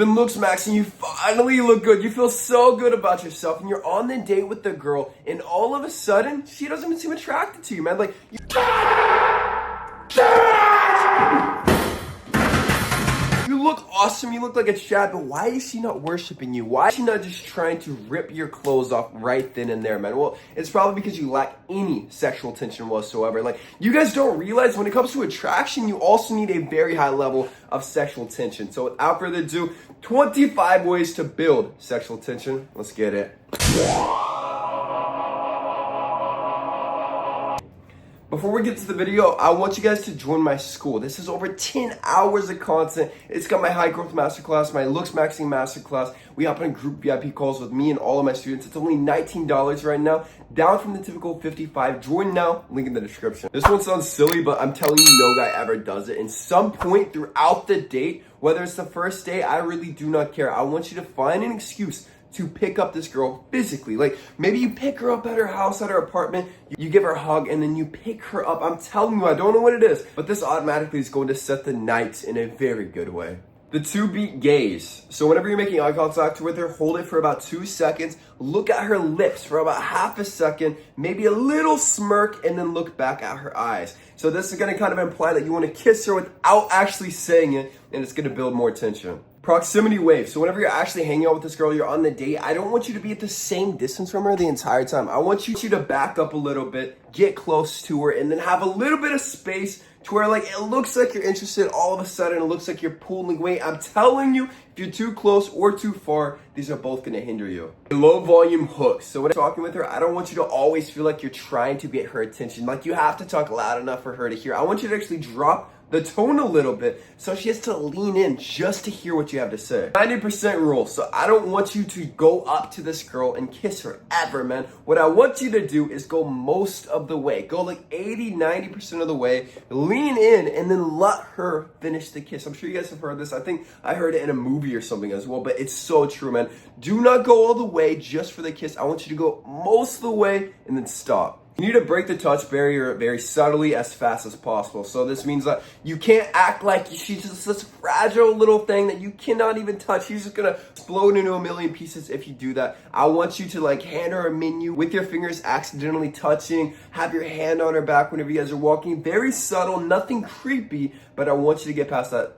Been looks max and you finally look good. You feel so good about yourself and you're on the date with the girl and all of a sudden she doesn't even seem attracted to you, man. Like you look awesome, you look like a Chad, but why is she not worshiping you? Why is she not just trying to rip your clothes off right then and there, man? Well, it's probably because you lack any sexual tension whatsoever. Like, you guys don't realize when it comes to attraction, you also need a very high level of sexual tension. So without further ado, 25 ways to build sexual tension. Let's get it. Before we get to the video, I want you guys to join my school. This is over 10 hours of content. It's got my high growth masterclass, my looks maxing masterclass. We hop on group VIP calls with me and all of my students. It's only $19 right now, down from the typical $55. Join now, link in the description. This one sounds silly, but I'm telling you, no guy ever does it. In some point throughout the date, whether it's the first day, I really do not care. I want you to find an excuse to pick up this girl physically. Like, maybe you pick her up at her house, at her apartment, you give her a hug, and then you pick her up. I'm telling you, I don't know what it is, but this automatically is going to set the night in a very good way. The 2-beat gaze. So whenever you're making eye contact with her, hold it for about 2 seconds, look at her lips for about half a second, maybe a little smirk, and then look back at her eyes. So this is gonna kind of imply that you wanna kiss her without actually saying it, and it's gonna build more tension. Proximity wave. So whenever you're actually hanging out with this girl, you're on the date, I don't want you to be at the same distance from her the entire time. I want you to back up a little bit, get close to her, and then have a little bit of space to where, like, it looks like you're interested. All of a sudden, it looks like you're pulling weight. I'm telling you, if you're too close or too far, these are both going to hinder you. Low volume hooks. So when I'm talking with her, I don't want you to always feel like you're trying to get her attention. Like, you have to talk loud enough for her to hear. I want you to actually drop the tone a little bit so she has to lean in just to hear what you have to say. 90% rule. So I don't want you to go up to this girl and kiss her ever, man. What I want you to do is go most of the way. Go like 80-90% of the way. Lean in and then let her finish the kiss. I'm sure you guys have heard this. I think I heard it in a movie or something as well, but it's so true, man. Do not go all the way just for the kiss. I want you to go most of the way and then stop. You need to break the touch barrier very subtly as fast as possible. So this means that you can't act like she's just this fragile little thing that you cannot even touch. She's just gonna explode into a million pieces if you do that. I want you to, like, hand her a menu with your fingers accidentally touching, have your hand on her back whenever you guys are walking. Very subtle, nothing creepy, but I want you to get past that.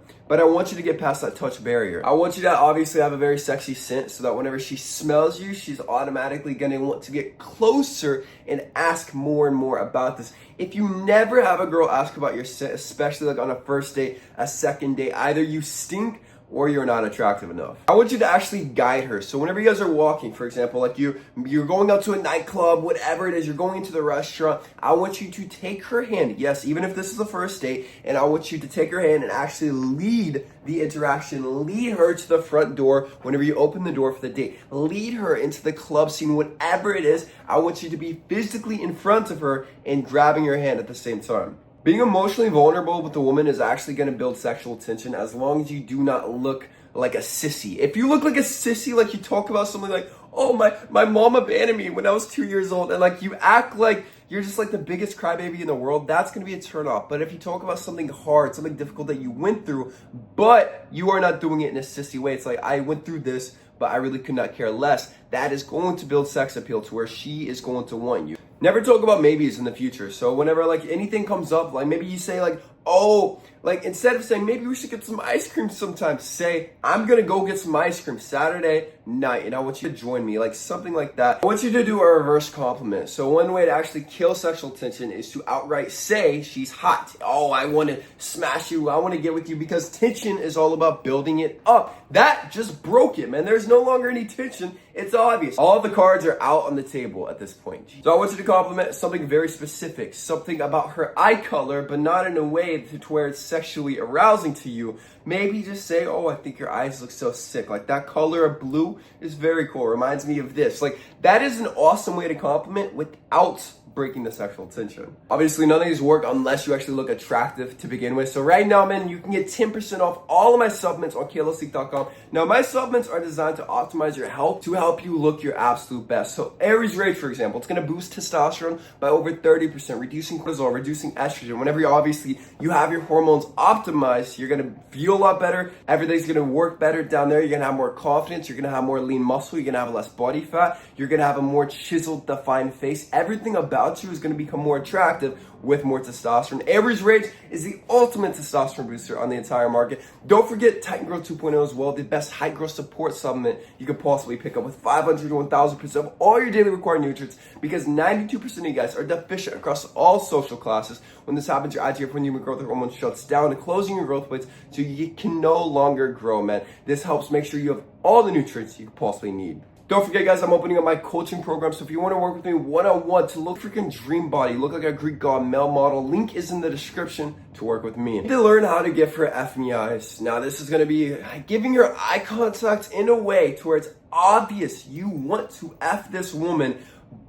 Touch barrier. I want you to obviously have a very sexy scent so that whenever she smells you, she's automatically gonna want to get closer and ask more and more about this. If you never have a girl ask about your scent, especially like on a first date, a second date, either you stink or you're not attractive enough. I want you to actually guide her. So whenever you guys are walking, for example, like you're going out to a nightclub, whatever it is, you're going into the restaurant, I want you to take her hand. Yes, even if this is the first date, and I want you to take her hand and actually lead the interaction. Lead her to the front door whenever you open the door for the date. Lead her into the club scene, whatever it is. I want you to be physically in front of her and grabbing her hand at the same time. Being emotionally vulnerable with a woman is actually going to build sexual tension as long as you do not look like a sissy. If you look like a sissy, like you talk about something like, oh, my mom abandoned me when I was 2 years old, and like you act like you're just like the biggest crybaby in the world, that's going to be a turn off. But if you talk about something hard, something difficult that you went through, but you are not doing it in a sissy way, it's like, I went through this, but I really could not care less, that is going to build sex appeal to where she is going to want you. Never talk about maybes in the future. So whenever like anything comes up, like maybe you say like, oh, like instead of saying maybe we should get some ice cream sometime, say I'm gonna go get some ice cream Saturday night and I want you to join me, like something like that. I want you to do a reverse compliment. So one way to actually kill sexual tension is to outright say she's hot. Oh, I want to smash you, I want to get with you, because tension is all about building it up. That just broke it, man. There's no longer any tension. It's obvious. All of the cards are out on the table at this point. So I want you to compliment something very specific, something about her eye color, but not in a way to where it's sexually arousing to you. Maybe just say, oh, I think your eyes look so sick. Like that color of blue is very cool. Reminds me of this. Like that is an awesome way to compliment without breaking the sexual tension. Obviously, none of these work unless you actually look attractive to begin with. So right now, man, you can get 10% off all of my supplements on kalosique.com. Now, my supplements are designed to optimize your health to help you look your absolute best. So Aries Rage, for example, it's going to boost testosterone by over 30%, reducing cortisol, reducing estrogen. Whenever you have your hormones optimized, you're going to feel a lot better. Everything's going to work better down there. You're going to have more confidence. You're going to have more lean muscle. You're going to have less body fat. You're going to have a more chiseled, defined face. Everything about you is going to become more attractive with more testosterone. Aries Rage is the ultimate testosterone booster on the entire market. Don't forget Titan Growth 2.0 as well, the best height growth support supplement you could possibly pick up with 500 to 1000% of all your daily required nutrients, because 92% of you guys are deficient across all social classes. When this happens, your IGF-1 human growth hormone shuts down, closing your growth plates so you can no longer grow, man. This helps make sure you have all the nutrients you could possibly need. Don't forget, guys, I'm opening up my coaching program. So if you want to work with me one-on-one to look freaking dream body, look like a Greek god male model, link is in the description to work with me. To learn how to give her F me eyes. Now, this is going to be giving your eye contact in a way to where it's obvious you want to F this woman,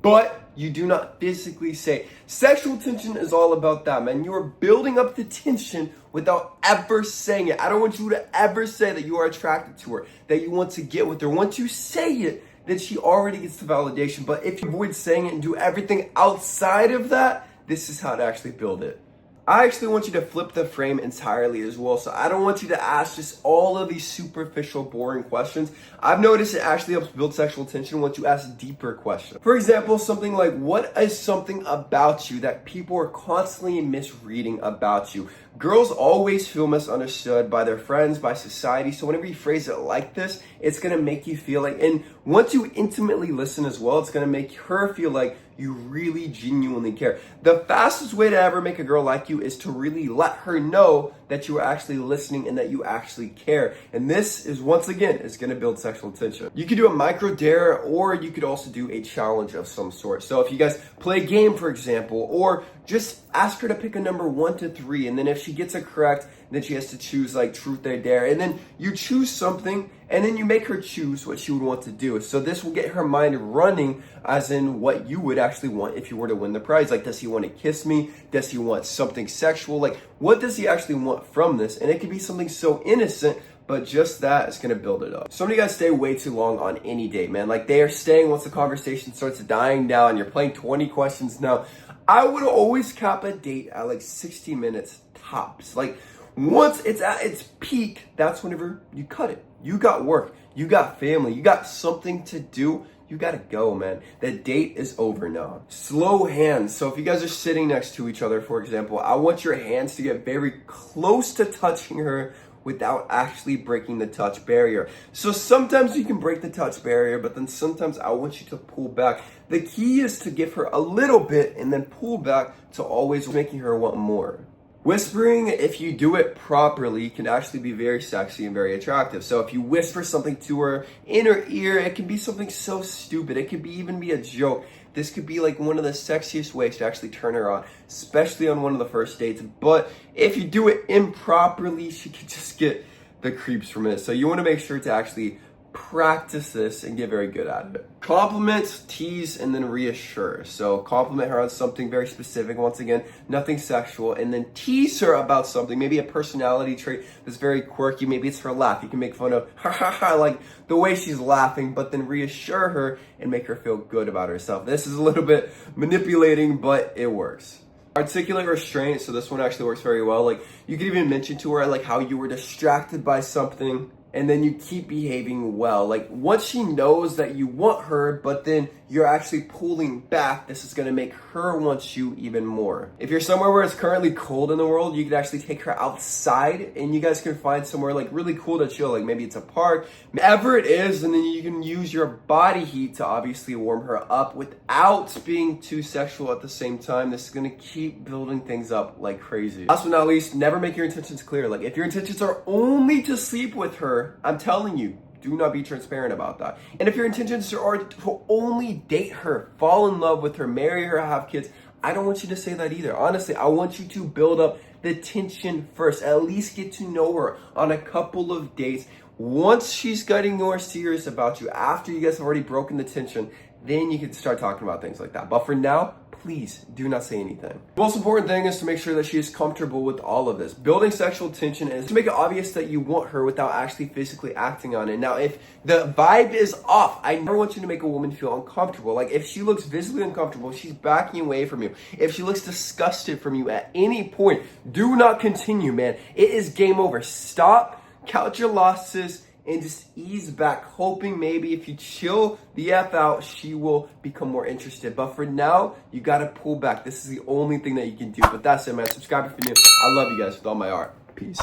but you do not physically say. Sexual tension is all about that, man. You are building up the tension without ever saying it. I don't want you to ever say that you are attracted to her, that you want to get with her. Once you say it, then she already gets the validation. But if you avoid saying it and do everything outside of that, this is how to actually build it. I actually want you to flip the frame entirely as well. So I don't want you to ask just all of these superficial, boring questions. I've noticed it actually helps build sexual tension once you ask deeper questions. For example, something like, what is something about you that people are constantly misreading about you? Girls always feel misunderstood by their friends, by society. So whenever you phrase it like this, it's going to make you feel like, and once you intimately listen as well, it's going to make her feel like you really genuinely care. The fastest way to ever make a girl like you is to really let her know that you are actually listening and that you actually care. And this is, once again, is going to build sexual tension. You could do a micro dare, or you could also do a challenge of some sort. So if you guys play a game, for example, or just ask her to pick a number 1 to 3, and then if she gets it correct, then she has to choose like truth or dare, and then you choose something, and then you make her choose what she would want to do. So this will get her mind running, as in what you would actually want if you were to win the prize. Like, does he want to kiss me? Does he want something sexual? Like, what does he actually want from this? And it could be something so innocent, but just that is going to build it up. So many guys stay way too long on any date, man. Like, they are staying once the conversation starts dying down. You're playing 20 questions now. I would always cap a date at like 60 minutes tops. Like, once it's at its peak, that's whenever you cut it. You got work, you got family, you got something to do. You gotta go, man. The date is over now. Slow hands. So if you guys are sitting next to each other, for example, I want your hands to get very close to touching her without actually breaking the touch barrier. So sometimes you can break the touch barrier, but then sometimes I want you to pull back. The key is to give her a little bit and then pull back to always making her want more. Whispering, if you do it properly, can actually be very sexy and very attractive. So if you whisper something to her in her ear, it can be something so stupid. It could even be a joke. This could be like one of the sexiest ways to actually turn her on, especially on one of the first dates. But if you do it improperly, she could just get the creeps from it. So you want to make sure to actually practice this and get very good at it. Compliment, tease, and then reassure. So compliment her on something very specific, once again, nothing sexual, and then tease her about something, maybe a personality trait that's very quirky. Maybe it's her laugh. You can make fun of ha ha ha, like the way she's laughing, but then reassure her and make her feel good about herself. This is a little bit manipulating, but it works. Articulate restraint. So this one actually works very well. Like, you could even mention to her like how you were distracted by something, and then you keep behaving well. Like, once she knows that you want her, but then you're actually pulling back, this is gonna make her want you even more. If you're somewhere where it's currently cold in the world, you could actually take her outside and you guys can find somewhere like really cool to chill. Like maybe it's a park, whatever it is, and then you can use your body heat to obviously warm her up without being too sexual at the same time. This is gonna keep building things up like crazy. Last but not least, never make your intentions clear. Like, if your intentions are only to sleep with her, I'm telling you, do not be transparent about that. And if your intentions are to only date her, fall in love with her, marry her, have kids, I don't want you to say that either. Honestly, I want you to build up the tension first. At least get to know her on a couple of dates. Once she's getting more serious about you, after you guys have already broken the tension, then you can start talking about things like that. But for now, please do not say anything. The most important thing is to make sure that she is comfortable with all of this. Building sexual tension is to make it obvious that you want her without actually physically acting on it. Now, if the vibe is off, I never want you to make a woman feel uncomfortable. Like, if she looks visibly uncomfortable, she's backing away from you. If she looks disgusted from you at any point, do not continue, man. It is game over. Stop, count your losses, and just ease back, hoping maybe if you chill the F out, she will become more interested. But for now, you gotta pull back. This is the only thing that you can do. But that's it, man. Subscribe if you're new. I love you guys with all my heart. Peace.